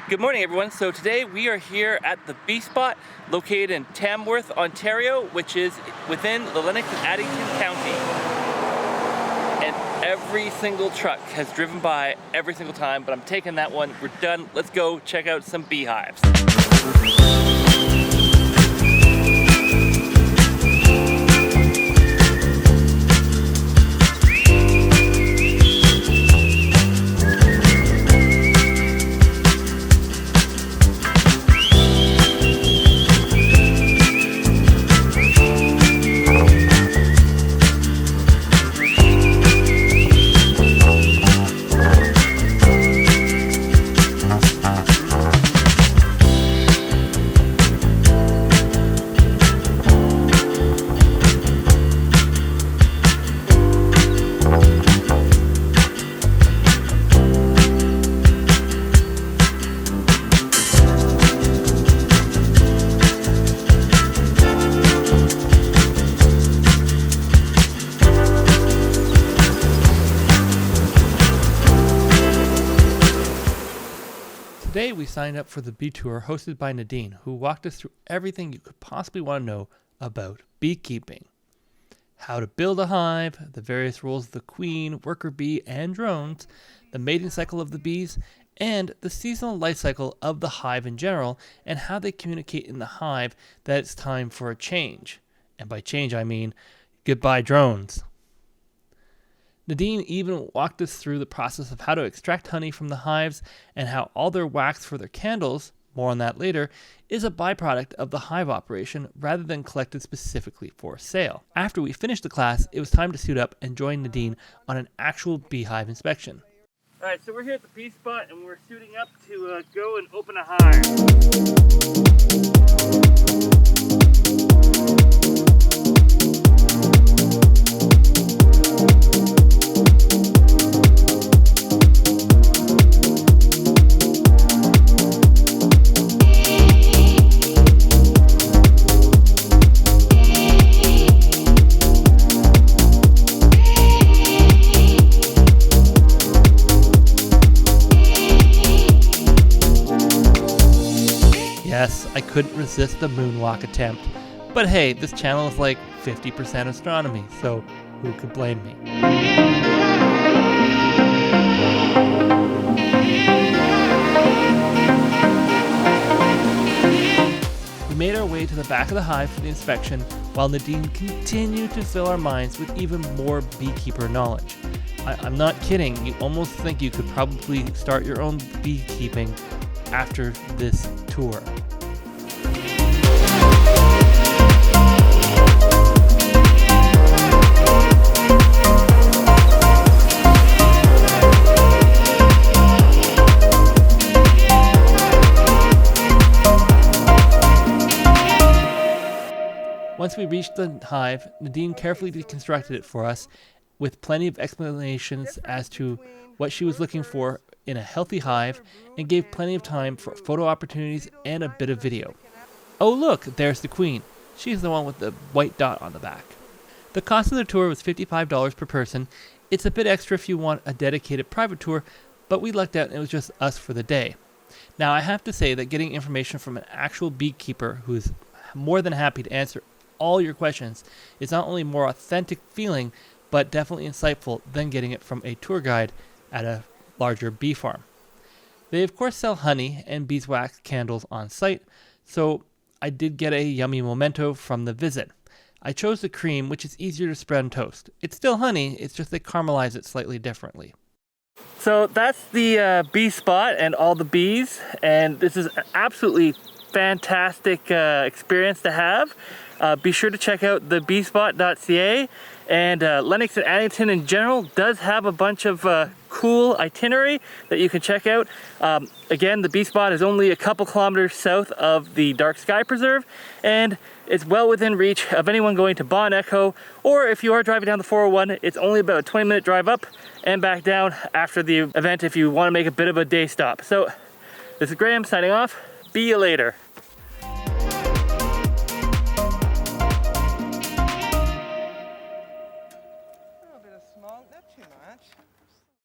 Good morning, everyone. So today we are here at the Bee Spot, located in Tamworth, Ontario, which is within the Lennox and Addington County. And every single truck has driven by every single time, but I'm taking that one. We're done. Let's go check out some beehives. Today we signed up for the bee tour hosted by Nadine, who walked us through everything you could possibly want to know about beekeeping. How to build a hive, the various roles of the queen, worker bee, and drones, the mating cycle of the bees, and the seasonal life cycle of the hive in general, and how they communicate in the hive that it's time for a change. And by change I mean goodbye drones. Nadine even walked us through the process of how to extract honey from the hives and how all their wax for their candles, more on that later, is a byproduct of the hive operation rather than collected specifically for sale. After we finished the class, it was time to suit up and join Nadine on an actual beehive inspection. Alright, so we're here at the Bee Spot and we're suiting up to go and open a hive. Yes, I couldn't resist the moonwalk attempt. But hey, this channel is like 50% astronomy, so who could blame me? We made our way to the back of the hive for the inspection, while Nadine continued to fill our minds with even more beekeeper knowledge. I'm not kidding, you almost think you could probably start your own beekeeping after this tour. Once we reached the hive, Nadine carefully deconstructed it for us with plenty of explanations as to what she was looking for in a healthy hive and gave plenty of time for photo opportunities and a bit of video. Oh look, there's the queen. She's the one with the white dot on the back. The cost of the tour was $55 per person. It's a bit extra if you want a dedicated private tour, but we lucked out and it was just us for the day. Now I have to say that getting information from an actual beekeeper who is more than happy to answer all your questions is not only more authentic feeling, but definitely insightful than getting it from a tour guide at a larger bee farm. They of course sell honey and beeswax candles on site, so I did get a yummy memento from the visit. I chose the cream, which is easier to spread on toast. It's still honey, it's just they caramelize it slightly differently. So that's the Bee Spot and all the bees, and this is an absolutely fantastic experience to have. Be sure to check out the beespot.ca, and Lennox and Addington in general does have a bunch of cool itinerary that you can check out. Again, the Bee Spot is only a couple kilometers south of the Dark Sky Preserve, and it's well within reach of anyone going to Bon Echo, or if you are driving down the 401, it's only about a 20-minute drive up and back down after the event if you want to make a bit of a day stop. So this is Graham signing off. Be you later.